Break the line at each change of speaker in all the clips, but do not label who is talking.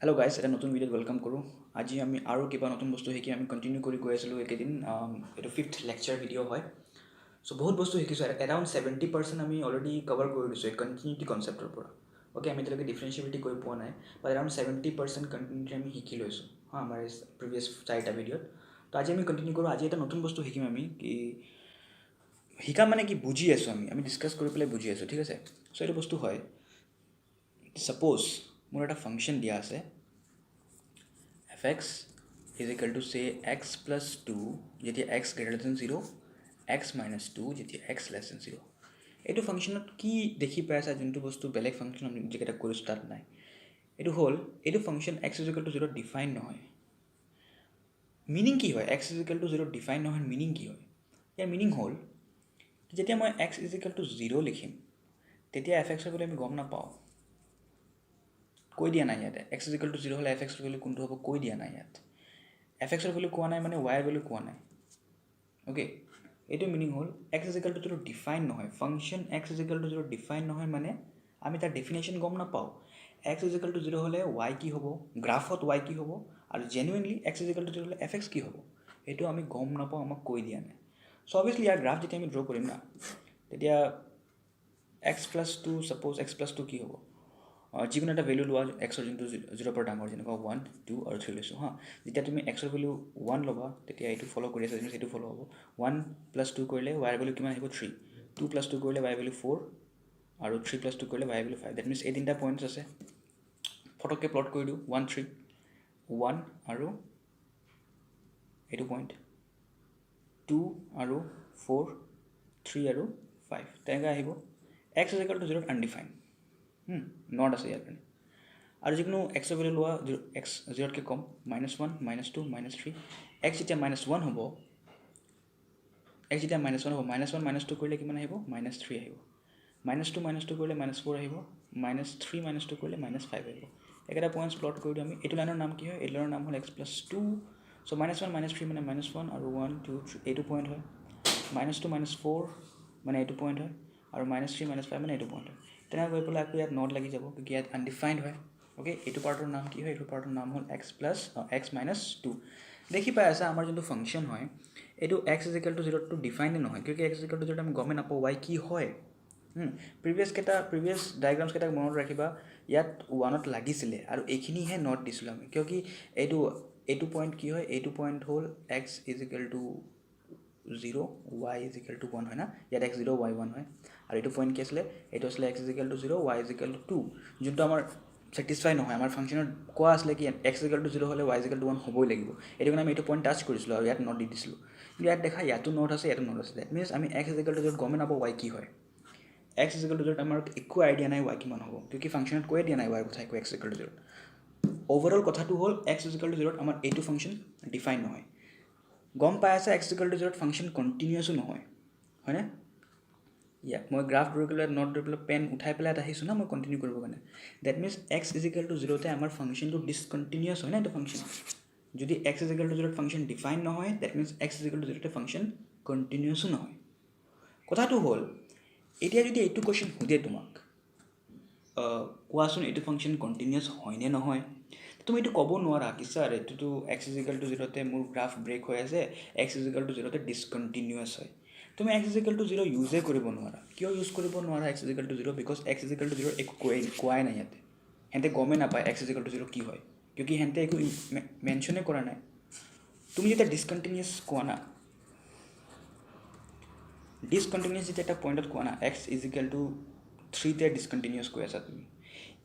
Hello' guys, এটা নতুন ভিডিঅ'ত ৱেলকাম কৰোঁ। আজি আমি আৰু কিবা নতুন বস্তু শিকি আমি কণ্টিনিউ কৰি গৈ আছিলোঁ এইকেইদিন। এইটো 5th লেকচাৰ ভিডিঅ' হয়। চ' বহুত বস্তু শিকিছোঁ। এৰাউণ্ড 70% আমি অলৰেডি কভাৰ কৰি দিছোঁ এই কণ্টিনিউটি কনচেপ্টৰ পৰা। অ'কে, আমি এতিয়ালৈকে ডিফাৰেঞ্চিয়েবিলিটি কৰি পোৱা নাই, বাট এৰাউণ্ড 70% কণ্টিনিউটি আমি শিকি লৈছোঁ আমাৰ প্ৰিভিয়াছ 4টা ভিডিঅ'ত। তো আজি আমি কণ্টিনিউ কৰোঁ। আজি এটা নতুন বস্তু শিকিম আমি, কি শিকা মানে কি বুজি আছোঁ আমি ডিছকাছ কৰি পেলাই বুজি আছোঁ, ঠিক আছে। চ' এইটো বস্তু হয়, ছাপ'জ মোৰ এটা ফাংচন দিয়া আছে fx is equal to say x plus 2 যেতিয়া x greater than 0, x minus 2 যেতিয়া x less than 0. এইটো ফাংচনত কি দেখি পাই আছা যোনটো বস্তু বেলেগ ফাংচন আমি যেকেইটা কৰিছোঁ তাত নাই। এইটো হ'ল এইটো function x is equal to 0 define নহয়। মিনিং কি হয় x is equal to 0 define নহয়? মিনিং কি হয়? ইয়াৰ মিনিং হ'ল যেতিয়া মই x is equal to 0 লিখিম তেতিয়া fx বুলি আমি গম নাপাওঁ, কৈ দিয়া নাই ইয়াতে। x is equal to 0 হ'লে fx ভেলু কোনটো হ'ব কৈ দিয়া নাই ইয়াত। fxৰ ভেলু কোৱা নাই মানে y ভেলু কোৱা নাই। অ'কে, এইটো মিনিং হ'ল x is equal to 0 define নহয়। Function x is equal to 0 define নহয় মানে আমি তাৰ ডেফিনেশ্যন গম নাপাওঁ। x is equal to 0 হ'লে y কি হ'ব, গ্ৰাফত y কি হ'ব, আৰু genuinely x is equal to 0 হ'লে fx কি হ'ব এইটো আমি গম নাপাওঁ, আমাক কৈ দিয়া নাই। চ' অবভিয়াছলি ইয়াৰ গ্ৰাফ যেতিয়া আমি ড্ৰ কৰিম না, তেতিয়া x plus 2 suppose x plus 2 কি হ'ব, যিকোনো এটা ভেলু লোৱা এক্সৰ যোনটো 0 পৰা ডাঙৰ, যেনেকুৱা 1, 2 আৰু 3 লৈছোঁ হা। যেতিয়া তুমি এক্সৰ ভেলু 1 ল'বা তেতিয়া এইটো ফ'ল' কৰি আছে, এইটো ফ'ল' হ'ব। 1 plus 2 কৰিলে ৱাইৰ ভেলু কিমান আহিব 3, 2 plus 2 কৰিলে ৱাইৰ ভেলু 4, আৰু 3 plus 2 কৰিলে ৱাইৰ ভেলু 5। ডেট মিনছ এই তিনিটা পইণ্টছ আছে। ফটককৈ প্লট কৰি দিওঁ 1, 3, 1 আৰু এইটো পইণ্ট, 2 আৰু 4, 3 আৰু 5, তেনেকৈ আহিব। x is equal to 0 undefined, not আছে ইয়াৰ কাৰণে। আৰু যিকোনো এক্সৰ ভেলু লোৱা এক্স 0তকৈ কম, -1, -2, -3, এক্স যেতিয়া -1 হ'ব, -1 -2 কৰিলে কিমান আহিব -3 আহিব, -2 কৰিলে -4 আহিব, -3 -2 কৰিলে -5 আহিব। একেটা পইণ্টছ প্লট কৰি দিওঁ আমি। এইটো লাইনৰ নাম কি হয়? এইটো লাইনৰ নাম হ'ল x plus 2। চ' -1 -3 মানে -1 আৰু 1 2 3 এইটো পইণ্ট হয়। -2 -4 মানে এইটো পইণ্ট হয়, আৰু -3 -5 মানে এইটো পইণ্ট হয়। তেনেকৈ গৈ পেলাই আকৌ ইয়াত নট লাগি যাব, কিয় ইয়াত আনডিফাইণ্ড হয়। অ'কে, এইটো পাৰ্টৰ নাম কি হয়? এইটো পাৰ্টৰ নাম হ'ল x minus 2। দেখি পাই আছা আমাৰ যোনটো ফাংচন হয় এইটো x is equal to 0 টো ডিফাইনে নহয়, কিয় x is equal to 0 আমি গমেই নাপাওঁ y কি হয়। প্ৰিভিয়াছ ডায়েগ্ৰামছকেইটাক মনত ৰাখিবা, ইয়াত 1ত লাগিছিলে আৰু এইখিনিহে নট দিছিলোঁ আমি, কিয় কি এইটো পইণ্ট কি হয়? এইটো পইণ্ট হ'ল x is equal to 0, y is equal to 1 হয় না, ইয়াত x 0 y 1 হয়। আৰু এইটো পইণ্ট কি আছিলে? এইটো আছিলে x is equal to 0, y is equal to 2, যোনটো আমাৰ ছেটিছফাই নহয়। আমাৰ ফাংচনত কোৱা আছিলে কি x is equal to 0 হ'লে y is equal to 1 হ'বই লাগিব। এইটো কাৰণে আমি এইটো পইণ্ট টাচ কৰিছিলোঁ আৰু ইয়াত নট দি দিছিলোঁ। কিন্তু ইয়াত দেখা ইয়াতো নট আছে, ইয়াতো নট আছে। ডেট মিনছ আমি x is equal to 0 গমেই নাপাওঁ y কি হয়। x is equal to 0 আমাৰ একো আইডিয়া নাই y কিমান হ'ব, কিয় কি ফাংচনত কৈয়ে দিয়া নাই y কথা একো x is equal to 0। Overall কথাটো হ'ল x is equal to 0 আমাৰ এইটো ফাংচন ডিফাইন নহয়। গম পাই আছে x is equal to 0 function কণ্টিনিউৱাছো নহয়, হয়নে? ইয়াত মই গ্ৰাফ ধৰি পেলাই নট ধৰি পেলাই পেন উঠাই পেলাই আহিছোঁ না মই কণ্টিনিউ কৰিবৰ কাৰণে। Date means x is equal to 0তে আমাৰ ফাংচনটো ডিছকণ্টিনিউৱাছ হয় না এইটো ফাংচন। যদি x is equal to 0 function define নহয়, that means x is equal to 0তে ফাংচন কণ্টিনিউৱাছো নহয়। কথাটো হ'ল এতিয়া যদি এইটো কুৱেশ্যন সোধে তোমাক, কোৱাচোন এইটো ফাংচন কণ্টিনিউৱাছ হয়নে নহয়, তুমি এইটো ক'ব নোৱাৰা কি ছাৰ এইটোতো x is equal to 0তে মোৰ গ্ৰাফ ব্ৰেক হৈ আছে, x is equal to 0তে ডিছকণ্টিনিউৱাছ হয়। তুমি x is equal to 0 ইউজেই কৰিব নোৱাৰা। কিয় ইউজ কৰিব নোৱাৰা x is equal to 0? Because x is equal to 0 একো কোৱাই নাই ইয়াতে। সিহঁতে গমেই নাপায় x is equal to 0 কি হয়, কিয় কি সিহঁতে একো মেনশ্যনেই কৰা নাই। তুমি যেতিয়া ডিছকণ্টিনিউৱাছ কোৱা না, ডিছকণ্টিনিউৱাছ যেতিয়া এটা পইণ্টত কোৱা না x is equal to 3তে ডিছকণ্টিনিউৱাছ কৈ আছা তুমি,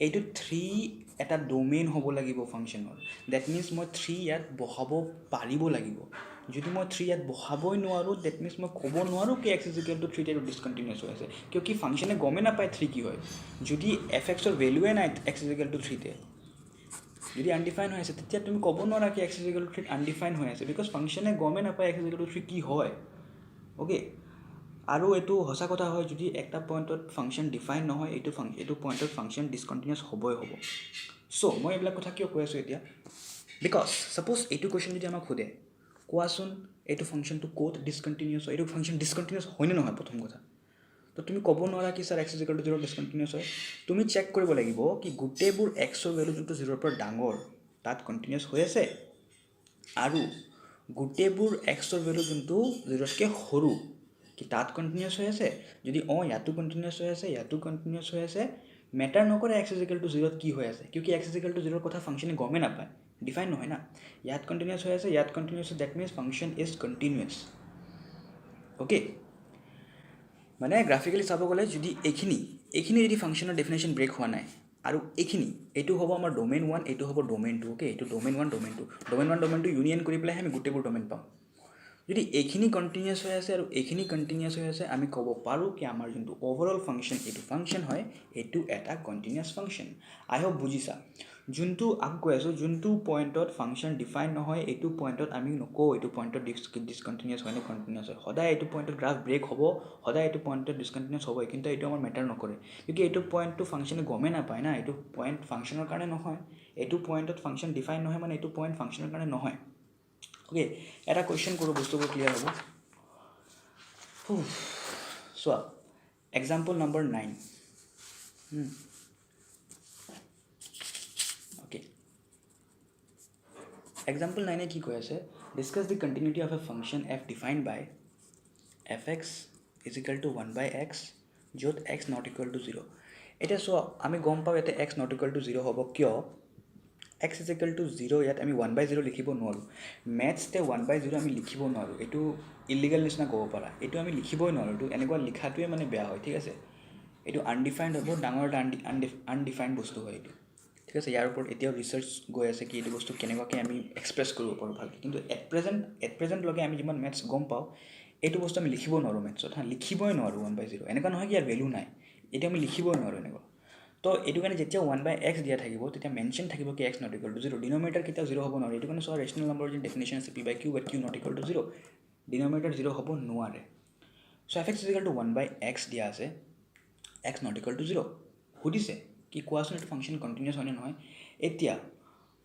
এইটো 3 এটা ডোমেইন হ'ব লাগিব ফাংচনৰ। ডেট মিনছ মই 3 ইয়াত বহাব পাৰিব লাগিব। যদি মই 3 ইয়াত বহাবই নোৱাৰোঁ, ডেট মিনছ মই ক'ব নোৱাৰোঁ কি x is equal to 3তে ডিছকণ্টিনিউৱাছ হৈ আছে, কিয় কি ফাংচনে গমেই নাপায় 3 কি হয়। যদি fxৰ ভেলুৱে নাই x is equal to 3তে, যদি আনডিফাইন হৈ আছে, তেতিয়া তুমি ক'ব নোৱাৰা কি x is equal to 3 undefined হৈ আছে, বিকজ ফাংচনে গমেই নাপায় x is equal to 3 কি হয়। অ'কে, আৰু এইটো সঁচা কথা হয়, যদি একটা পইণ্টত ফাংচন ডিফাইন নহয় এইটো পইণ্টত ফাংচন ডিছকণ্টিনিউৱাছ হ'বই হ'ব। চ' মই এইবিলাক কথা কিয় কৈ আছোঁ এতিয়া, বিকজ ছাপ'জ এইটো কুৱেশ্যন যদি আমাক সোধে, কোৱাচোন এইটো ফাংচনটো ক'ত ডিছকণ্টিনিউৱাছ হয়, এইটো ফাংচন ডিছকণ্টিনিউৱাছ হয়নে নহয় প্ৰথম কথা। তো তুমি ক'ব নোৱাৰা কি sir x is equal to 0 ডিছকণ্টিনিউছ হয় তুমি চেক কৰিব লাগিব কি গোটেইবোৰ এক্সৰ ভেলু যোনটো 0ৰ পৰা ডাঙৰ তাত কণ্টিনিউছ হৈ আছে আৰু গোটেইবোৰ এক্সৰ ভেলু যোনটো 0তকৈ সৰু কি তাত কণ্টিনিউছ হৈ আছে যদি ইয়াতো কণ্টিনিউছ হৈ আছে ইয়াতো কণ্টিনিউছ হৈ আছে মেটাৰ নকৰে এক্স ইজ ইকুৱেল টু 0ত কি হৈ আছে কিউকি এক্স ইজ ইকুৱেল টু 0ৰ কথা ফাংচনে গমেই নাপায় ডিফাইন নহয় না ইয়াত কণ্টিনিউছ হৈ আছে ইয়াত continuous that means function is continuous okay মানে গ্ৰাফিকেলি চাব গ'লে যদি এইখিনি যদি ফাংচনৰ ডেফিনেশ্যন ব্ৰেক হোৱা নাই আৰু এইটো হ'ব আমাৰ ডোমেইন 1 এইটো হ'ব ডোমেইন 2 অ'কে এইটো ডোমেইন 1 ডোমেইন 2 ইউনিয়ন কৰি পেলাই আমি গোটেইবোৰ ডোমেইন পাম যদি এইখিনি কণ্টিনিউছ হৈ আছে আৰু এইখিনি কণ্টিনিউছ হৈ আছে আমি ক'ব পাৰোঁ কি আমাৰ যোনটো অ'ভাৰঅল ফাংচন এইটো ফাংচন হয় এইটো এটা কণ্টিনিউছ ফাংচন আই হোপ বুজিছা যোনটো আকৌ কৈ আছোঁ যোনটো পইণ্টত ফাংচন ডিফাইন নহয় এইটো পইণ্টত আমি নকওঁ এইটো পইণ্টত ডিছকণ্টিনিউছ হয় নে কণ্টিনিউছ হয় সদায় এইটো পইণ্টত গ্ৰাফ ব্ৰেক হ'ব সদায় এইটো পইণ্টত ডিছকণ্টিনিউছ হ'বই কিন্তু এইটো আমাৰ মেটাৰ নকৰে কিউকি এইটো পইণ্টটো ফাংচনে গমেই নাপায় না এইটো পইণ্ট ফাংচনৰ কাৰণে নহয় এইটো পইণ্টত ফাংচন ডিফাইন নহয় মানে এইটো পইণ্ট ফাংচনৰ কাৰণে নহয় অ'কে এটা কুৱেশ্যন কৰোঁ বস্তুবোৰ ক্লিয়াৰ হ'ব চোৱা এক্সাম্পল নম্বৰ 9 অ'কে এক্সাম্পল 9 কি কৈ আছে discuss the continuity of a function F define by F x is equal to 1/x য'ত এক্স নট ইকুৱেল টু 0 এতিয়া চোৱা আমি গম পাওঁ ইয়াতে এক্স নট ইকুৱেল টু 0 হ'ব কিয় এক্স ইজ ইকুৱেল টু 0 ইয়াত আমি 1/0 লিখিব নোৱাৰোঁ মেথছতে 1/0 আমি লিখিব নোৱাৰোঁ এইটো ইলিগেল নিচিনা ক'ব পাৰা এইটো আমি লিখিবই নোৱাৰোঁ এইটো এনেকুৱা লিখাটোৱে মানে বেয়া হয় ঠিক আছে এইটো আনডিফাইণ্ড হ'ব ডাঙৰ এটা আনডিফাইণ্ড বস্তু হয় এইটো ঠিক আছে ইয়াৰ ওপৰত এতিয়াও ৰিচাৰ্চ গৈ আছে কি এইটো বস্তু কেনেকুৱাকৈ আমি এক্সপ্ৰেছ কৰিব পাৰোঁ ভালকৈ কিন্তু এট প্ৰেজেণ্টলৈকে আমি যিমান মেথছ গম পাওঁ এইটো বস্তু আমি লিখিব নোৱাৰোঁ মেথছত লিখিবই নোৱাৰোঁ 1/0 এনেকুৱা নহয় কি ইয়াৰ ভেলু নাই এইটো আমি লিখিবই নোৱাৰোঁ এনেকুৱা তো এইটো কাৰণে যেতিয়া 1/x দিয়া থাকিব তেতিয়া মেনশ্যন থাকিব কি এক্স নট ইকুৱেল টু 0 ডিন'মিনেটৰ কেতিয়াও 0 হ'ব নোৱাৰে এইটো কাৰণে চোৱা ৰেচনেল নম্বৰ যে ডেফিনেশ্যন আছে p/q but q not equal to 0 ডিন'মিনেটৰ 0 হ'ব নোৱাৰে so' f x is equal to 1/x দিয়া আছে এক্স নট ইকুৱেল টু 0 সুধিছে কি কোৱাচোন এইটো ফাংচন কণ্টিনিউছ হয়নে নহয় এতিয়া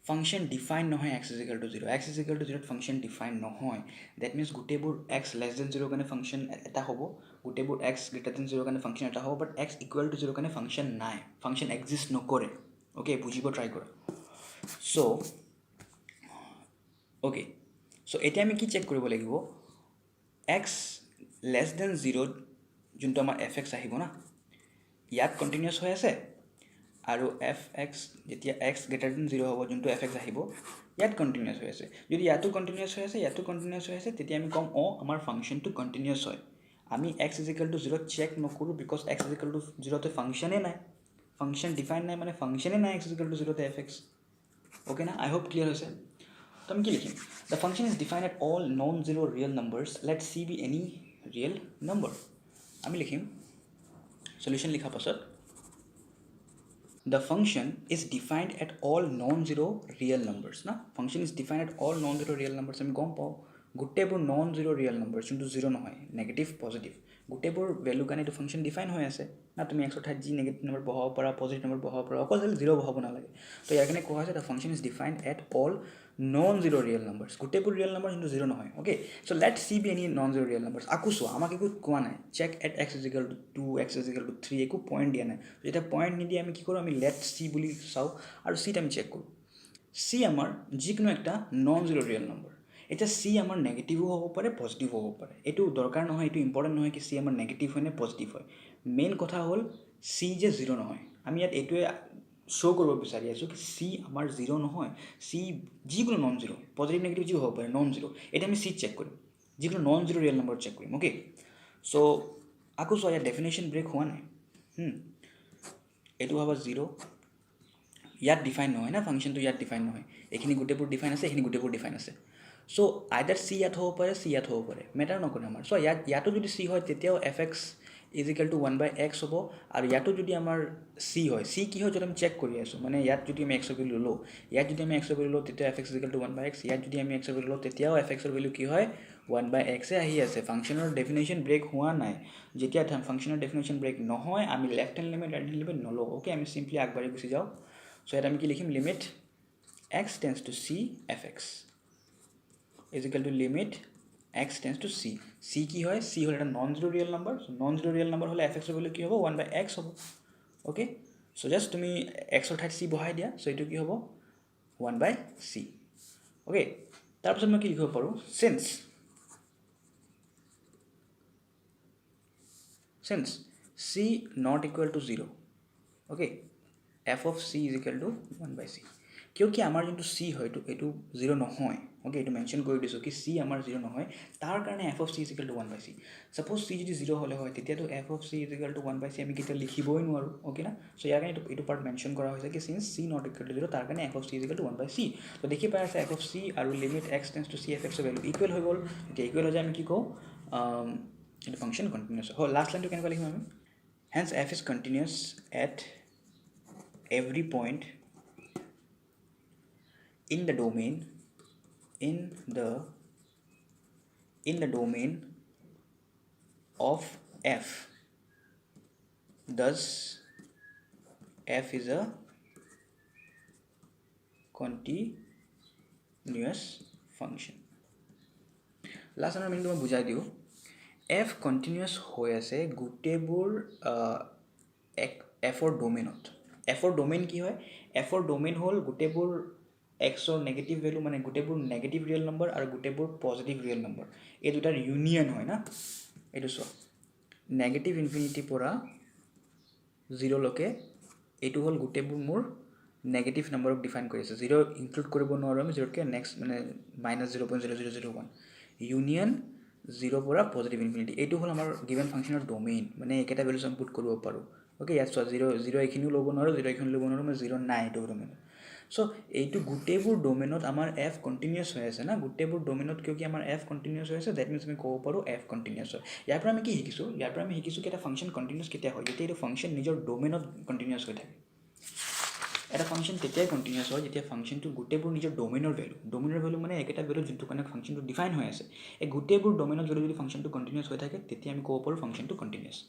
ফাংচন ডিফাইন নহয় x is equal to 0 x is equal to 0 function define নহয় ডেট মিনছ গোটেইবোৰ এক্স লেছ দেন 0 কাৰণে ফাংচন এটা হ'ব গোটেইবোৰ এক্স গ্ৰেটাৰ দেন 0 কাৰণে ফাংচন এটা হ'ব বাট এক্স ইকুৱেল টু 0 কাৰণে ফাংচন নাই ফাংচন এক্সিষ্ট নকৰে অ'কে বুজিব ট্ৰাই কৰা চ' এতিয়া আমি কি চেক কৰিব লাগিব এক্স লেছ দেন 0 যোনটো আমাৰ এফ এক্স আহিব না ইয়াত কণ্টিনিউছ হৈ আছে আৰু এফ এক্স যেতিয়া এক্স গ্ৰেটাৰ দেন 0 হ'ব যোনটো এফ এক্স আহিব ইয়াত কণ্টিনিউছ হৈ আছে যদি ইয়াতো কণ্টিনিউছ হৈ আছে ইয়াতো কণ্টিনিউছ হৈ আছে তেতিয়া আমি ক'ম আমাৰ ফাংচনটো কণ্টিনিউছ হয় আমি x is equal to 0 check নকৰোঁ because x is equal to 0তে ফাংচনে নাই ফাংচন ডিফাইন নাই মানে ফাংচনে নাই এক্স ইজ ইকুৱেল টু 0তে এফ এক্স অ'কে না আই হোপ ক্লিয়াৰ হৈছে তো আমি কি লিখিম the function is define at all non zero' real numbers let C be any real number আমি লিখিম সলিউশ্যন লিখাৰ পাছত the function is defined at all non-zero real numbers না function is defined at all non-zero real numbers আমি গম পাওঁ গোটেইবোৰ non-zero real numbers যোনটো 0 নহয় নেগেটিভ পজিটিভ গোটেইবোৰ ভেলু কাৰণে এইটো ফাংচন ডিফাইন হৈ আছে না তুমি এক্সৰ ঠাইত যি নেগেটিভ নম্বৰ বহাব পাৰা পজিটিভ নম্বৰ বহাব পাৰা অকল 0 বহাব নালাগে তো ইয়াৰ কাৰণে কোৱা হৈছে the function is defined at all non-zero real numbers গোটেইবোৰ ৰিয়েল নম্বৰ যোনটো 0 নহয় okay so' let C be any non-zero real numbers আকৌ চোৱা আমাক একো কোৱা নাই check at X is equal to 2 X is equal to 3 একো পইণ্ট দিয়া নাই যেতিয়া পইণ্ট নিদিয়ে আমি কি কৰোঁ আমি লেট চি বুলি চাওঁ আৰু চিত আমি চেক কৰোঁ চি আমাৰ যিকোনো এটা non-zero real নম্বৰ এতিয়া চি আমাৰ নেগেটিভো হ'ব পাৰে পজিটিভ হ'ব পাৰে এইটো দৰকাৰ নহয় এইটো ইম্পৰ্টেণ্ট নহয় কি চি আমাৰ নেগেটিভ হয় নে পজিটিভ হয় মেইন কথা হ'ল চি যে 0 নহয় আমি ইয়াত এইটোৱে শ্ব' কৰিব বিচাৰি আছোঁ কি চি আমাৰ 0 নহয় চি যিকোনো non-zero পজিটিভ নেগেটিভ যি হ'ব পাৰে non-zero এতিয়া আমি চি চেক কৰিম যিকোনো non-zero ৰিয়েল নম্বৰ চেক কৰিম অ'কে চ' আকৌ চোৱা ইয়াত ডেফিনেশ্যন ব্ৰেক হোৱা নাই এইটো হ'ব 0 ইয়াত ডিফাইন নহয় না ফাংচনটো ইয়াত ডিফাইন নহয় এইখিনি গোটেইবোৰ ডিফাইন আছে এইখিনি গোটেইবোৰ ডিফাইন আছে চ' আইদাৰ চি ইয়াত হ'ব পাৰে চি ইয়াত হ'ব পাৰে মেটাৰ নকৰে আমাৰ চ' ইয়াতো যদি চি হয় তেতিয়াও F x is equal to 1/x হ'ব আৰু ইয়াতো যদি আমাৰ চি হয় চি কি হয় যদি আমি চেক কৰি আছোঁ মানে ইয়াত যদি আমি এক্সৰ ভেলু লওঁ ইয়াত যদি আমি এক্সৰ ভেলু লওঁ তেতিয়া F x is equal to 1/x ইয়াত যদি আমি এক্সৰ ভেলু লওঁ তেতিয়াও এফ এক্সৰ ভেলু কি হয় 1/x আহি আছে ফাংচনৰ ডেফিনেশ্যন ব্ৰেক হোৱা নাই যেতিয়া ফাংচনৰ ডেফিনেশ্যন ব্ৰেক নহয় আমি left hand limit right hand limit নলওঁ অ'কে আমি চিম্পলি আগবাঢ়ি গুচি যাওঁ চ' ইয়াত আমি কি লিখিম limit x tends to c F x is equal to limit x tends to c c কি হয় c হ'ল এটা নন জিৰ' ৰিয়েল নাম্বাৰ চ' নন জিৰ' ৰিয়েল নাম্বাৰ হ'লে fx ভেলু কি হ'ব 1/x হ'ব অ'কে চ' জাষ্ট তুমি xৰ ঠাইত c বহাই দিয়া চ' এইটো কি হ'ব 1/c অ'কে তাৰপিছত মই কি লিখিব পাৰোঁ since c not equal to 0 okay f of c is equal to 1/c क्योंकि আমাৰ যোনটো c হয় এইটো 0 নহয় ওকে এইটো মেনশ্যন কৰি দিছোঁ কি c আমাৰ 0 নহয় তাৰ কাৰণে f of c is equal to 1/c suppose c যদি 0 হ'লে হয় তেতিয়াতো f of c is equal to 1/c আমি কেতিয়া লিখিবই নোৱাৰোঁ ওকে না চ' ইয়াৰ কাৰণে এইটো পাৰ্ট মেনশ্যন কৰা হৈছে কি since c not equal to 0 তাৰ কাৰণে f of c is equal to 1/c তো দেখি পাই আছে f of c আৰু limit x tends to c f x ৰ ভেলু ইকুৱেল হৈ গ'ল এতিয়া ইকুৱেল হৈ যায় আমি কি কওঁ the function continuous last line to কেনেকৈ লিখিম আমি hence f is continuous at every point in the domain of f thus f is a continuous function last line meaning মই বুজাই দিওঁ f continuous হৈ আছে গোটেইবোৰ এফৰ ডোমেইনত এফৰ ডোমেইন কি হয় এফৰ ডোমেইন হ'ল গোটেইবোৰ এক্সৰ নেগেটিভ ভেলু মানে গোটেইবোৰ নেগেটিভ ৰিয়েল নম্বৰ আৰু গোটেইবোৰ পজিটিভ ৰিয়েল নম্বৰ এই দুটাৰ ইউনিয়ন হয় না এইটো চোৱা নেগেটিভ ইনফিনিটিৰ পৰা 0লৈকে এইটো হ'ল গোটেইবোৰ মোৰ নেগেটিভ নম্বৰক ডিফাইন কৰি আছে 0 ইনক্লুড কৰিব নোৱাৰোঁ আমি 0কে নেক্সট মানে -0.0001 ইউনিয়ন 0 পৰা পজিটিভ ইনফিনিটি এইটো হ'ল আমাৰ গিভেন ফাংচনৰ ডোমেইন মানে একেটা ভেলু আমি পুট কৰিব পাৰোঁ ওকে ইয়াত চোৱা 0 এইখিনিও ল'ব নোৱাৰোঁ 0 এইখিনিও ল'ব নোৱাৰোঁ মই 0 নাই এইটো ডোমেইনত চ' এইটো গোটেইবোৰ ডোমেইনত আমাৰ f কণ্টিনিউৱাছ হৈ আছে না গোটেইবোৰ ডোমেইনত কিয় আমাৰ f কণ্টিনিউৱাছ হৈ আছে ডেট মিনছ আমি ক'ব পাৰোঁ f কণ্টিনিউৱাছ হয় ইয়াৰ পৰা আমি কি শিকিছোঁ ইয়াৰ পৰা আমি শিকিছোঁ কি এটা ফাংচন কণ্টিনিউৱাছ কেতিয়া হয় যেতিয়া এইটো ফাংচন নিজৰ ডোমেইনত কণ্টিনিউৱাছ হৈ থাকে এটা ফাংচন তেতিয়াই কণ্টিনিউৱাছ হয় যেতিয়া ফাংচনটো গোটেইবোৰ নিজৰ ডোমেইনৰ ভেলু মানে একেটা ভেলু যোনটো কাৰণে ফাংচনটো ডিফাইন হৈ আছে এই গোটেইবোৰ ডোমেইনত যদি ফাংচনটো কণ্টিনিউৱাছ হৈ থাকে তেতিয়া আমি ক'ব পাৰোঁ ফাংচনটো কণ্টিনিউৱাছ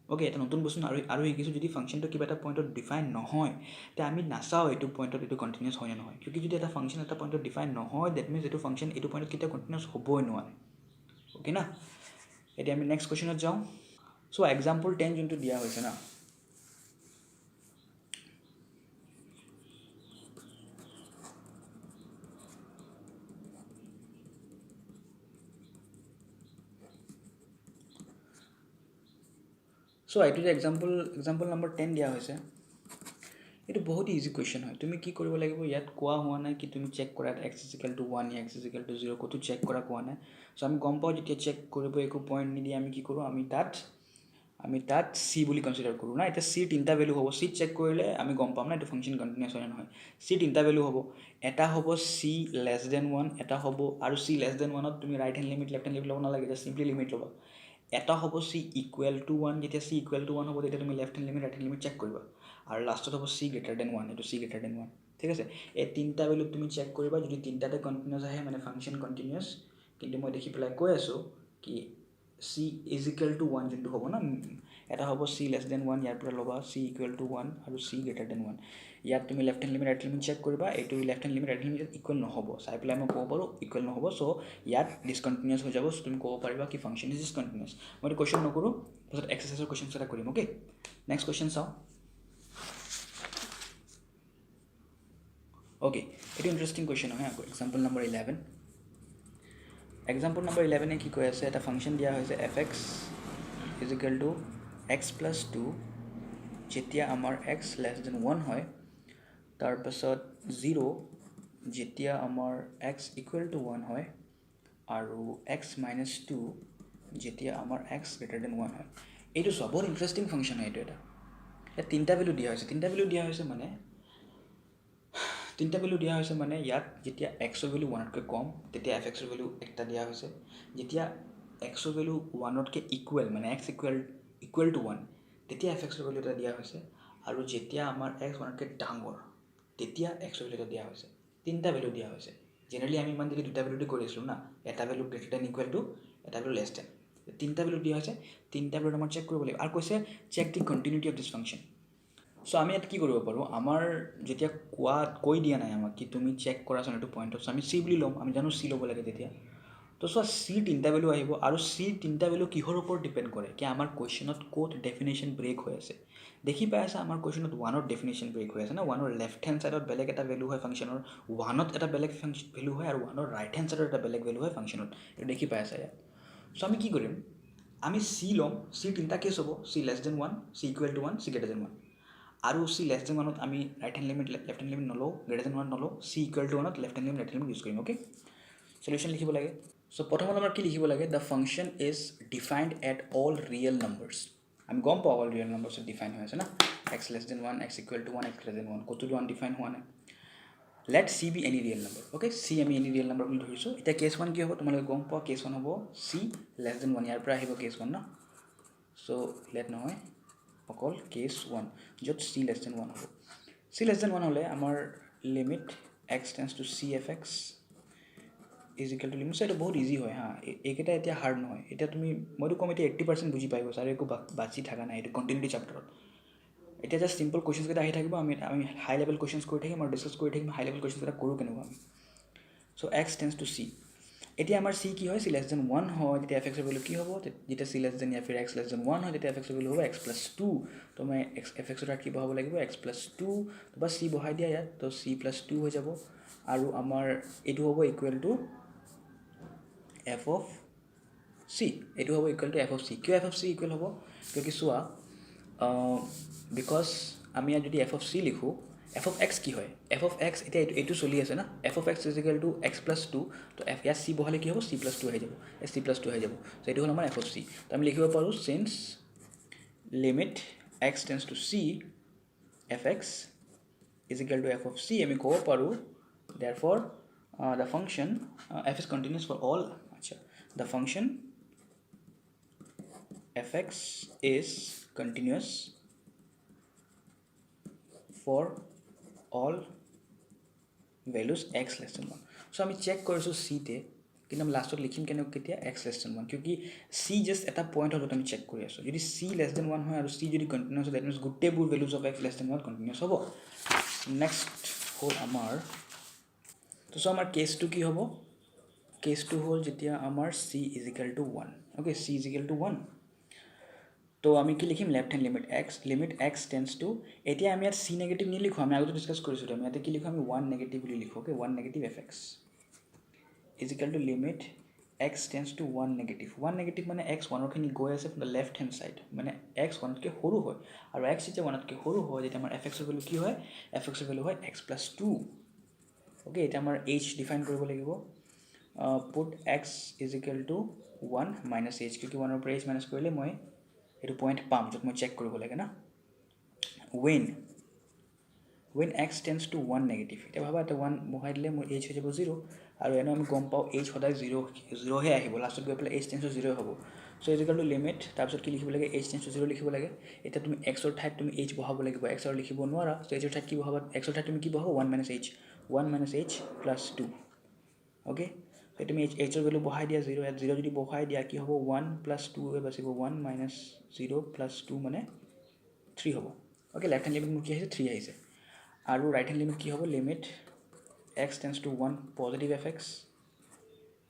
ওকে এটা নতুন বস্তু আৰু শিকিছোঁ যদি ফাংচনটো কিবা এটা পইণ্টত ডিফাইন নহয় তেতিয়া আমি নাচাওঁ এইটো পইণ্টত এইটো কণ্টিনিউৱাছ হয় নে নহয় কিয় যদি এটা ফাংচন এটা পইণ্টত ডিফাইন নহয় ডেট মিনছ এইটো ফাংচন এইটো পইণ্টত কেতিয়াও কণ্টিনিউৱাছ হ'বই নোৱাৰে অ'কে না এতিয়া আমি নেক্সট কুৱেশ্যনত যাওঁ চ' এক্সাম্পল 10 যোনটো দিয়া হৈছে না চ' এইটো যে এক্সাম্পল নম্বৰ 10 দিয়া হৈছে এইটো বহুত ইজি কুৱেশ্যন হয় তুমি কি কৰিব লাগিব ইয়াত কোৱা হোৱা নাই কি তুমি চেক কৰা x = 1 या x = 0 ক'তো চেক কৰা কোৱা নাই চ' আমি গম পাওঁ যেতিয়া চেক কৰিব একো পইণ্ট নিদিয়ে আমি কি কৰোঁ আমি তাত c বুলি কনচিডাৰ কৰোঁ না এতিয়া c তিনিটা ভেলু হ'ব c চেক কৰিলে আমি গম পাম না এইটো ফাংচন কণ্টিনিউৱাছ হয় নহয় c তিনিটা ভেলু হ'ব এটা হ'ব c <1 এটা হ'ব আৰু c <1 ত তুমি right hand limit left hand limit ল'ব নালাগে জাষ্ট চিম্পলি লিমিট ল'বা এটা হ'ব c = 1 যেতিয়া c = 1 হ'ব তেতিয়া তুমি left hand limit right hand limit check কৰিবা আৰু লাষ্টত হ'ব c > 1 এইটো c > 1 ঠিক আছে এই তিনিটা ভেলু তুমি চেক কৰিবা যদি তিনিটাতে কণ্টিনিউৱাছ আহে মানে ফাংচন কণ্টিনিউৱাছ কিন্তু মই দেখি পেলাই কৈ আছোঁ কি c = 1 যোনটো হ'ব না এটা হ'ব c <1 ইয়াৰ পৰা ল'বা c = 1 আৰু c > 1 ইয়াত তুমি left hand limit right hand limit check কৰিবা এইটো left hand limit right hand limit equal নহ'ব চাই পেলাই মই ক'ব পাৰোঁ ইকুৱেল নহ'ব চ' ইয়াত ডিছকণ্টিনিউৱাছ হৈ যাব চ' তুমি ক'ব পাৰিবা কি ফাংচন ইজ ডিছকণ্টিনিউৱাছ মই এইটো কুৱেশ্যন নকৰোঁ তাৰপিছত এক্সাৰচাইজৰ কুৱেশ্যনছ এটা কৰিম অ'কে নেক্সট কুৱেশ্যন চাওঁ অ'কে এইটো ইণ্টাৰেষ্টিং কুৱেশ্যন হয় আকৌ এক্সাম্পল নম্বৰ 11 এক্সাম্পল নম্বৰ 11 কি কৈ আছে এটা ফাংচন দিয়া হৈছে fx = x + 2 যেতিয়া আমাৰ x <1 হয় তাৰপাছত 0 যেতিয়া আমাৰ x = 1 হয় আৰু x - 2 যেতিয়া আমাৰ x <1 হয় এইটো চোৱা বহুত ইণ্টাৰেষ্টিং ফাংচন হয় এইটো এটা ইয়াত তিনিটা ভেলু দিয়া হৈছে মানে ইয়াত যেতিয়া xৰ ভেলু 1তকৈ কম তেতিয়া fxৰ ভেলু একটা দিয়া হৈছে যেতিয়া xৰ ভেলু 1তকৈ ইকুৱেল মানে x = 1 তেতিয়া fxৰ ভেলু এটা দিয়া হৈছে আৰু যেতিয়া আমাৰ x 1তকৈ ডাঙৰ তেতিয়া xৰ ভেলু এটা দিয়া হৈছে তিনিটা ভেলু দিয়া হৈছে জেনেৰেলি আমি ইমান দেৰি দুটা ভেলু দি কৰি আছিলোঁ না এটা ভেলু > এটা ভেলু <, তিনিটা ভেলু দিয়া হৈছে তিনিটা ভেলু আমাৰ চেক কৰিব লাগিব আৰু কৈছে check the continuity of this function so' আমি ইয়াত কি কৰিব পাৰোঁ আমাৰ যেতিয়া কৈ দিয়া নাই আমাক কি তুমি চেক কৰাচোন এইটো পইণ্টত আমি c বুলি ল'ম আমি জানো c ল'ব লাগে তেতিয়া তো চোৱা চি তিনিটা ভেলু আহিব আৰু চি তিনিটা ভেলু কিহৰ ওপৰত ডিপেণ্ড কৰে কি আমাৰ কুৱেশ্যনত ক'ত ডেফিনেশ্যন ব্ৰেক হৈ আছে দেখি পাই আছে আমাৰ কুৱেশ্যনত ওৱানৰ ডেফিনেশ্যন ব্ৰেক হৈ আছে না ওৱানৰ লেফ্ট হেণ্ড ছাইডত বেলেগ এটা ভেলু হয় ফাংচনৰ ওৱানত এটা বেলেগ ভেলু হয় আৰু ওৱানৰ ৰাইট হেণ্ড ছাইডত এটা বেলেগ ভেলু হয় ফাংচনত এইটো দেখি পাই আছে ইয়াত চ' আমি কি কৰিম আমি চি ল'ম চি তিনিটা কেছ হ'ব C less than one c equal to one c greater than one আৰু চি লেছ দেন ওৱানত আমি right hand limit left hand limit নলওঁ গ্ৰেটাৰ দেন ওৱান নলওঁ চি ইকুৱেল টু ওৱানত left hand limit right hand limit use কৰিম okay solution লিখিব লাগে so' প্ৰথমত আমাৰ কি লিখিব লাগে the function is defined at all real numbers আমি গম পাওঁ অল ৰিয়েল নাম্বাৰ্ছত ডিফাইন হৈ আছে না X less than one X equal to one X less than one ক'তো আনডিফাইন হোৱা নাই let C be any real number okay C আমি এনি ৰিয়েল নাম্বাৰ বুলি ধৰিছোঁ এতিয়া কেছ ওৱান কি হ'ব তোমালোকে গম পোৱা কেছ ওৱান হ'ব চি লেছ দেন ওৱান ইয়াৰ পৰা আহিব কেছ ওৱান ন চ' লেট নহয় অকল কেছ ওৱান য'ত চি লেছ দেন ওৱান হ'ব চি লেছ দেন ওৱান হ'লে আমাৰ limit x tends to C F x is equal to limit এইটো বহুত ইজি হয় হা এইকেইটা এতিয়া হাৰ্ড নহয় এতিয়া তুমি মইতো কম এতিয়া 80% বুজি পাই গৈছা আৰু একো বাচি থকা নাই এইটো কণ্টিনিউটি চেপ্টাৰত এতিয়া জাষ্ট চিম্পল কুৱেশ্যনছকেইটা আহি থাকিব আমি হাই লেভেল কুৱেশ্যনছ কৰি থাকিম আৰু ডিছকাছ কৰি থাকিম হাই লেভেল কুৱেশ্যনছকেইটা কৰোঁ কেনেকুৱা আমি চ' এক্স টেন্স টু চি এতিয়া আমাৰ চি কি হয় চি লেছ দেন ওৱান হয় তেতিয়া এফ এক্সৰ ভেলু কি হ'ব যেতিয়া চি লেছ দেন ইয়াৰ ফিৰ এক্স লেছ দেন ওৱান হয় তেতিয়া এফ এক্সৰ ভেলু হ'ব এক্স প্লাছ টু তো মই এফ এক্সৰ তাত কি বহাব লাগিব এক্স প্লাছ টু বা চি বহাই দিয়া ইয়াত তো চি প্লাছ টু হৈ যাব আৰু আমাৰ এইটো হ'ব equal to f of C এইটো হ'ব equal to f of C কিয় এফ অফ চি ইকুৱেল হ'ব কিয় কি চোৱা বিকজ আমি ইয়াত যদি এফ অফ চি লিখোঁ এফ অফ এক্স কি হয় এফ অফ এক্স এতিয়া এইটো চলি আছে না F of X is equal to X plus two তো ইয়াত চি বহালে কি হ'ব চি প্লাছ টু আহি যাব চি প্লাছ টু আহি যাব চ' এইটো হ'ল আমাৰ এফ অফ চি তো আমি লিখিব পাৰোঁ since limit x tends to C F x is equal to f of c আমি ক'ব পাৰোঁ therefore the function f is continuous for all আচ্ছা the function f x is continuous for all values x less than 1 so আমি check কৰিছোঁ চিতে কিন্তু আমি লাষ্টত লিখিম কেনেকৈ কেতিয়া x less than 1 কিউকি c just এটা পইণ্ট হ'ল আমি চেক কৰি আছোঁ যদি c less than 1 হয় আৰু c যদি কণ্টিনিউছ হয় দ্যাট মিনছ গোটেইবোৰ values of x less than 1 continuous হ'ব নেক্সট হ'ল আমাৰ তো চ' আমাৰ কেছটো কি হ'ব কেছটো হ'ল যেতিয়া আমাৰ c is equal to 1 okay c is equal to 1 তো আমি কি লিখিম left hand limit x tends two এতিয়া আমি ইয়াত চি নেগেটিভ নিলিখোঁ আমি আগতে ডিছকাছ কৰিছোঁ আমি ইয়াতে কি লিখোঁ আমি ওৱান নেগেটিভ বুলি লিখোঁ okay one negative F x is equal to limit x tends two one negative মানে এক্স ওৱানৰখিনি গৈ আছে from the left hand side মানে এক্স ওৱানতকৈ সৰু হয় আৰু এক্স যেতিয়া ওৱানতকৈ সৰু হয় তেতিয়া আমাৰ এফ এক্সৰ ভেলু কি হয় এফ এক্সৰ ভেলু হয় এক্স প্লাছ টু অ'কে এতিয়া আমাৰ এইচ ডিফাইন কৰিব লাগিব put x is equal to one minus h কিউকি ওৱানৰ পৰা এইচ মাইনাছ কৰিলে মই এইটো পইণ্ট পাম য'ত মই চেক কৰিব লাগে না when x tends to 1 negative এতিয়া ভাবা এটা 1 বহাই দিলে মোৰ h হৈ যাব 0 আৰু এনেও আমি গম পাওঁ h সদায় 0 হে আহিব লাষ্টত গৈ পেলাই h tends to 0 হ'ব চ' ইজ ইকুৱেল টু লিমিট তাৰপিছত কি লিখিব লাগে h tends to 0 লিখিব লাগে এতিয়া তুমি এক্সৰ ঠাইত তুমি h বহাব লাগিব এক্সৰ লিখিব নোৱাৰা চ' এইচৰ ঠাইত কি বহাবা এক্সৰ ঠাইত তুমি কি বহাব 1 minus h প্লাছ 2 অ'কে সেই তুমি এইচৰ ভেলু বহাই দিয়া 0 ইয়াত 0 যদি বহাই দিয়া কি হ'ব 1 প্লাছ 2 হৈ বাচিব 1 minus 0 প্লাছ 2 মানে 3 হ'ব অ'কে লেফ্ট হেণ্ড লিমিট মোৰ কি আহিছে 3 আহিছে আৰু ৰাইট হেণ্ড লিমিট কি হ'ব limit x tends to 1 positive F x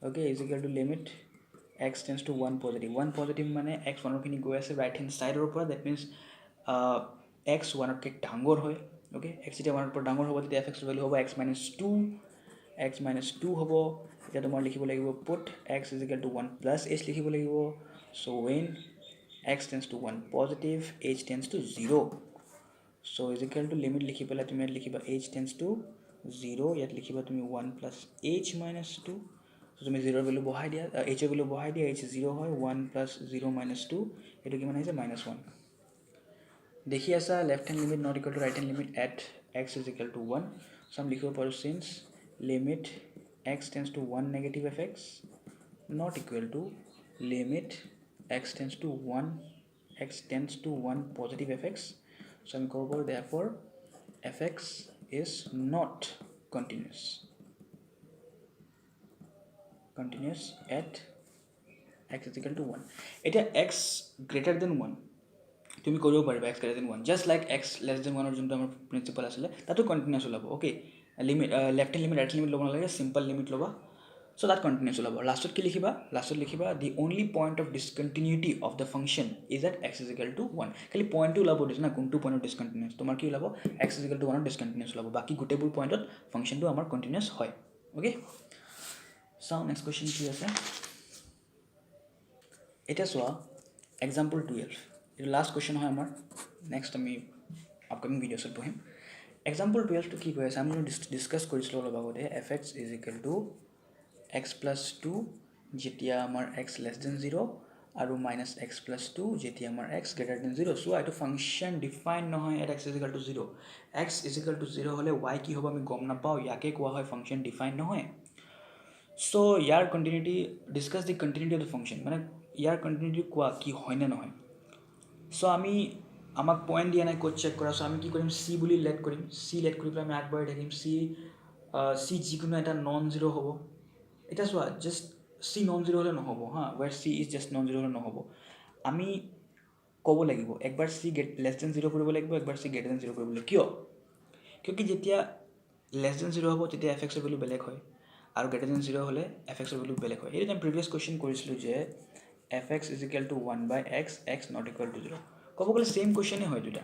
okay is equal to limit x tends to 1 positive মানে এক্স ওৱানৰখিনি গৈ আছে ৰাইট হেণ্ড ছাইডৰ পৰা দেট মিনছ এক্স ওৱানতকৈ ডাঙৰ হয় অ'কে এক্স যেতিয়া ওৱানৰ পৰা ডাঙৰ হ'ব তেতিয়া এফ এক্সৰ ভেলু হ'ব এক্স মাইনাছ 2 হ'ব এতিয়া তোমাৰ লিখিব লাগিব put x is equal to 1 plus h লিখিব লাগিব so' when x tends to 1 positive h tends to 0 so' is equal to limit লিখি পেলাই তুমি ইয়াত লিখিবা এইচ টেন্স টু 0 ইয়াত লিখিবা তুমি 1 প্লাছ এইচ মাইনাছ 2 তুমি 0ৰ ভেলু বহাই দিয়া এইচৰ ভেলু বহাই দিয়া এইচ 0 হয় 1 প্লাছ 0 মাইনাছ 2 এইটো কিমান আহিছে মাইনাছ 1 দেখি আছা left hand limit not equal two right hand limit at X is equal to 1 চ' আমি লিখিব পাৰোঁ since limit x tends to 1 negative fx not equal to limit x tends to 1 positive fx so I'm going over therefore fx is not continuous at x is equal to 1 এটা x greater than 1 তুমি কৰিব পাৰিবা x greater than 1 just like x less than 1 যোনটো আমাৰ principal আছিলে তাতো কন্টিনিউয়াছ ওলাব okay limit left hand limit right hand limit ল'ব নালাগে সিম্পল লিমিট ল'বা So that continuous ওলাব লাষ্টত কি লিখিবা the only point of discontinuity of the function is at x is equal to 1 খালি পইণ্টটো ওলাব দিছে না কোনটো পইণ্টত ডিছকণ্টিনিউছ তোমাৰ কি ওলাব x is equal to 1 ডিছকণ্টিনিউছ ওলাব বাকী গোটেইবোৰ পইণ্টত ফাংচনটো আমাৰ কণ্টিনিউছ হয় অ'কে চাওঁ নেক্সট কুৱেশ্যন কি আছে এতিয়া চোৱা এক্সাম্পল 12 এইটো লাষ্ট কুৱেশ্যন হয় আমাৰ নেক্সট আমি আপকামিং ভিডিঅ'ছত পঢ়িম এক্সাম্পল 12টো কি কৈ আছে আমি ডিছকাছ কৰিছিলোঁ অলপ আগতে F x is equal two x plus 2 যেতিয়া আমাৰ x less than 0 আৰু minus x plus 2 যেতিয়া আমাৰ x greater than 0 so এইটো ফাংচন ডিফাইন নহয় at x is equal to 0 x is equal to 0 হ'লে y কি হ'ব আমি গম নাপাওঁ ইয়াকে কোৱা হয় ফাংচন ডিফাইন নহয় so year continuity discuss the continuity of the function মানে ইয়াৰ কণ্টিনিউটি কোৱা কি হয় নে নহয় so আমি আমাক পইণ্ট দিয়া নাই ক'ত চেক কৰা so আমি কি কৰিম c বুলি লেট কৰিম c লেট কৰি পেলাই আমি আগবাঢ়ি থাকিম c যিকোনো এটা নন জিৰ' হ'ব এটা চোৱা জাষ্ট চি নন জিৰ' হ'লে নহ'ব হা where c is just non zero' হ'লে নহ'ব আমি ক'ব লাগিব একবাৰ চি লেছ দেন জিৰ' কৰিব লাগিব একবাৰ চি গ্ৰেটাৰ দেন জিৰ' কৰিব লাগিব কিয় যেতিয়া লেছ দেন জিৰ' হ'ব তেতিয়া এফ এক্সৰ ভেলু বেলেগ হয় আৰু গ্ৰেটাৰ দেন জিৰ' হ'লে এফ এক্সৰ ভেলু বেলেগ হয় এইটো আমি প্ৰিভিয়াছ কুৱেশ্যন কৰিছিলোঁ যে F x is equal to 1 by X not equal to 0 ক'ব গ'লে ছেইম কুৱেশ্যনেই হয় দুটা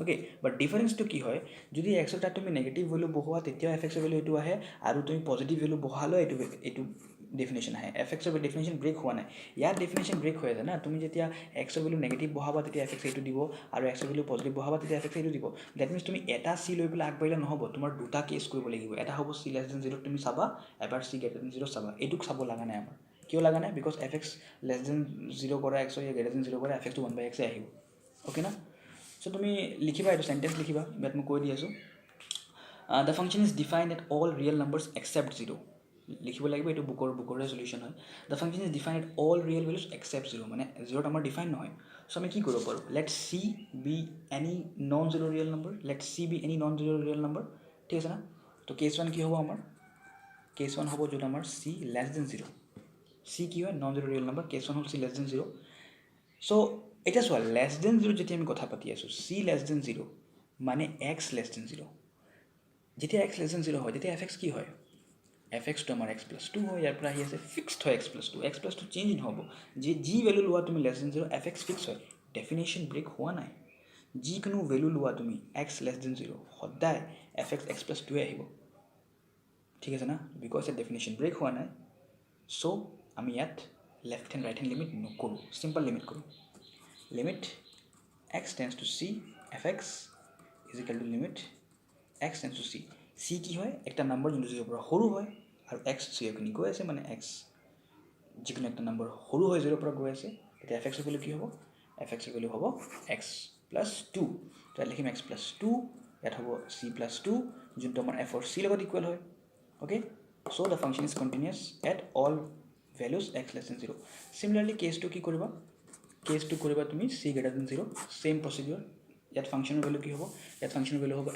অ'কে বাট ডিফাৰেঞ্চটো কি হয় যদি এক্সৰ তাত তুমি নেগেটিভ ভেলু বহোৱা তেতিয়াও এফ এক্সৰ ভেলু এইটো আহে আৰু তুমি পজিটিভ ভেলু বহালেও এইটো ডেফিনেশ্যন আহে এফ এক্সৰ ডেফিনেশ্যন ব্ৰেক হোৱা নাই ইয়াৰ ডেফিনেশ্যন ব্ৰেক হৈ আছে না তুমি যেতিয়া এক্সৰ ভেলু নেগেটিভ বহাবা তেতিয়া এফ এক্স এইটো দিব আৰু এক্সৰ ভেলু পজিটিভ বহাবা তেতিয়া এফ এক্স এইটো দিব ডেট মিনছ তুমি এটা চি লৈ পেলাই আগবাঢ়িলে নহ'ব তোমাৰ দুটা কেছ কৰিব লাগিব এটা হ'ব চি লেছ দেন জিৰ' তুমি চাবা এবাৰ চি গ্ৰেটাৰ দেন জিৰ' চাবা এইটোক চাব লগা নাই আমাৰ কিয় লগা নাই because F X less than zero' কৰা এক্সৰ গ্ৰেটাৰ দেন জিৰ' কৰা এফ এক্সটো 1 বাই এক্সে আহিব অ'কে না চ' তুমি লিখিবা এইটো চেণ্টেঞ্চ লিখিবা বাট মই কৈ দি আছোঁ the function is defined at all real numbers except zero' লিখিব লাগিব এইটো বুকৰ ৰেজলিউশ্যন হয় the function is defined at all real values except zero' মানে জিৰ'ত আমাৰ ডিফাইন নহয় চ' আমি কি কৰিব পাৰোঁ late C be any non zero' real number late C be any non zero' real number ঠিক আছে না তো কেছ ওৱান কি হ'ব আমাৰ কেছ ওৱান হ'ব য'ত আমাৰ C less than zero' C কি হয় non zero' real number case one হ'ল C less than zero' so' এতিয়া চোৱা লেছ দেন জিৰ' যেতিয়া আমি কথা পাতি আছোঁ চি লেছ দেন জিৰ' মানে এক্স লেছ দেন জিৰ' যেতিয়া এক্স লেছ দেন জিৰ' হয় তেতিয়া এফ এক্স কি হয় এফ এক্সটো আমাৰ এক্স প্লাছ টু হয় ইয়াৰ পৰা আহি আছে ফিক্সড হয় এক্স প্লাছ টু চেঞ্জ নহ'ব যি ভেলু লোৱা তুমি less than zero' f x fix হয় ডেফিনেশ্যন ব্ৰেক হোৱা নাই যিকোনো ভেলু লোৱা তুমি এক্স লেছ দেন জিৰ' সদায় এফ এক্স প্লাছ টুৱে আহিব ঠিক আছে না বিকজ ইয়াত ডেফিনেশ্যন ব্ৰেক হোৱা নাই চ' আমি ইয়াত left hand right hand limit নকৰোঁ চিম্পল লিমিট কৰোঁ limit x tends to C F x is equal to limit x tends to C C কি হয় একটা নাম্বাৰ যোনটো জিৰ'ৰ পৰা সৰু হয় আৰু এক্স জিৰ'খিনি গৈ আছে মানে এক্স যিকোনো একটা নাম্বাৰ সৰু হয় জিৰ'ৰ পৰা গৈ আছে তেতিয়া এফ এক্সৰ ভেলু কি হ'ব এফ এক্সৰ ভেলু হ'ব এক্স প্লাছ টু তাত লিখিম এক্স প্লাছ টু ইয়াত হ'ব চি প্লাছ টু যোনটো আমাৰ এফৰ চি লগত ইকুৱেল হয় okay so' the function is continuous at all values x less than zero' similarly কেছটো কি কৰিবা তুমি c greater than zero' same procedure ইয়াত ফাংচনৰ ভেলু কি হ'ব ইয়াত ফাংচনৰ ভেলু হ'ব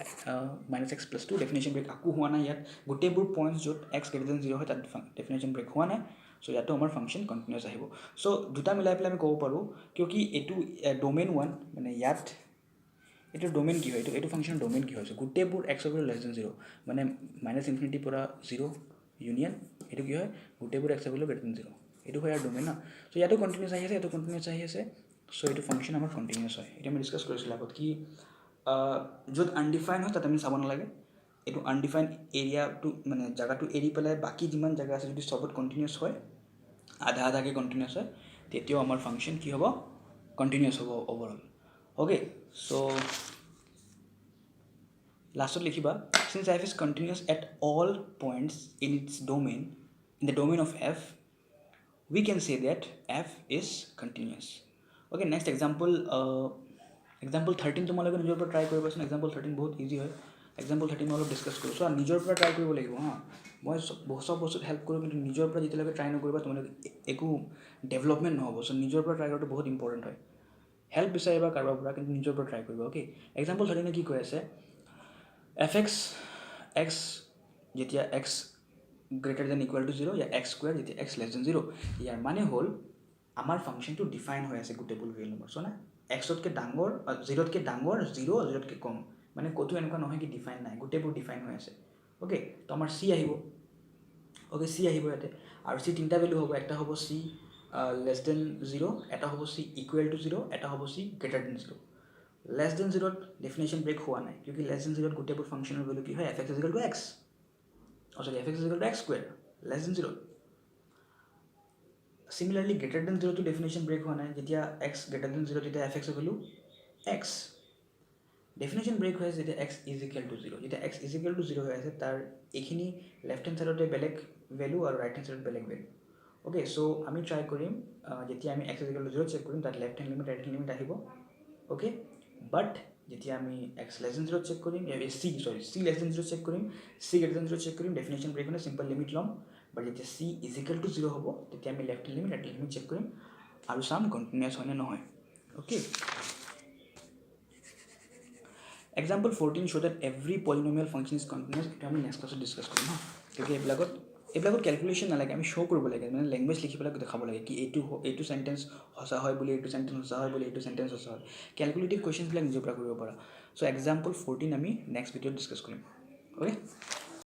minus x plus two definition break আকৌ হোৱা নাই ইয়াত গোটেইবোৰ পইণ্টছ য'ত এক্স গ্ৰেটাৰ দেন জিৰ' হয় তাত ডেফিনেশ্যন ব্ৰেক হোৱা নাই চ' ইয়াতো আমাৰ ফাংচন কণ্টিনিউছ আহিব চ' দুটা মিলাই পেলাই আমি ক'ব পাৰোঁ কিয় কি এইটো ডমেইন ওৱান মানে ইয়াত এইটো ডমেইন কি হয় এইটো ফাংচনৰ ডমেইন কি হৈছে গোটেইবোৰ এক্সৰ ভেলু লেছ দেন জিৰ' মানে মাইনাছ ইনফিনিটিৰ পৰা জিৰ' ইউনিয়ন এইটো কি হয় গোটেইবোৰ এক্সৰ ভেলু গ্ৰেটাৰ দেন জিৰ' এইটো হয় ইয়াৰ ডমেইন না চ' ইয়াতো কণ্টিনিউছ আহি আছে এইটো কণ্টিনিউছ আহি আছে চ' এইটো ফাংচন আমাৰ কণ্টিনিউছ হয় এতিয়া আমি ডিছকাছ কৰিছিলোঁ আগত কি য'ত আনডিফাইন হয় তাত আমি চাব নালাগে এইটো আনডিফাইন এৰিয়াটো মানে জেগাটো এৰি পেলাই বাকী যিমান জেগা আছে যদি চবত কণ্টিনিউছ হয় আধা আধাকৈ কণ্টিনিউছ হয় তেতিয়াও আমাৰ ফাংচন কি হ'ব কণ্টিনিউছ হ'ব অ'ভাৰঅল অ'কে চ' লাষ্টত লিখিবা since f is continuous at all points in its domain in the domain of f we can say that f is continuous okay next example example 13 তোমালোকে নিজৰ পৰা try কৰিবাচোন example 13 বহুত easy হয় example 13 মই অলপ ডিছকাছ কৰোঁ চ' নিজৰ পৰা ট্ৰাই কৰিব লাগিব হা মই চব বস্তুত হেল্প কৰোঁ কিন্তু নিজৰ পৰা যেতিয়ালৈকে ট্ৰাই নকৰিবা তোমালোকে একো ডেভেলপমেণ্ট নহ'ব চ' নিজৰ পৰা ট্ৰাই কৰাটো বহুত ইম্পৰ্টেণ্ট হয় হেল্প বিচাৰিবা কাৰোবাৰ পৰা কিন্তু নিজৰ পৰা ট্ৰাই কৰিবা অ'কে example 13 কি কৈ আছে এফ এক্স যেতিয়া x greater than equal to zero' year x square যেতিয়া এক্স লেছ দেন জিৰ' ইয়াৰ মানে হ'ল আমাৰ ফাংচনটো ডিফাইন হৈ আছে গোটেইবোৰ ৰিয়েল নম্বৰ চ' না এক্সতকৈ ডাঙৰ জিৰ'তকৈ ডাঙৰ জিৰ'তকৈ কম মানে ক'তো এনেকুৱা নহয় কি ডিফাইন নাই গোটেইবোৰ ডিফাইন হৈ আছে অ'কে তো আমাৰ চি আহিব অ'কে চি আহিব ইয়াতে আৰু চি তিনিটা ভেলু হ'ব এটা হ'ব চি লেছ দেন 0 এটা হ'ব চি ইকুৱেল টু 0 এটা হ'ব c greater than 0 less than 0ত ডেফিনেশ্যন ব্ৰেক হোৱা নাই কিউকি লেছ দেন 0ত গোটেইবোৰ ফাংচনৰ ভেলু কি হয় f x is equal to x sorry f x is equal to x square less than 0 Similarly, greater than 0 to definition break होना है जितना x greater than 0 जितना f(x) value x definition break हुआ है जितना x is equal to 0 जितना x is equal to 0 है ऐसे तार एक ही नहीं left hand side होते बेलेग value और right hand side बेलेग value okay so आमी try करें जितना आमी x is equal to 0 check करें तार left hand limit right hand limit आहिबो okay but जितना आमी x less than 0 check करें या c less than 0 check करें c greater than 0 check करें definition break होना simple limit लॉम but যেতিয়া c is equal to 0 হ'ব তেতিয়া আমি left limit right limit check কৰিম আৰু চাম কন্টিনিউয়াছ হয় নে নহয় okay example 14 show that every polynomial function is continuous এটা আমি নেক্সট ক্লাছত ডিসকাস কৰিম হা কিউকি এইবিলাকত ক্যালকুলেশন নালাগে আমি শো কৰিব লাগে মানে ল্যাঙ্গুৱেজ লিখি পেলাই দেখাব লাগে কি এইটো সেন্টেন্স হসা হয় বুলি এইটো সেন্টেন্স হসা হয় বুলি এইটো সেন্টেন্স হসা হয় ক্যালকুলেটিভ কোৱেশ্চনছ বিলাক নিজে পৰা কৰিব পাৰা সো এক্সাম্পল 14 আমি নেক্সট ভিডিঅ'ত ডিসকাস কৰিম ওকে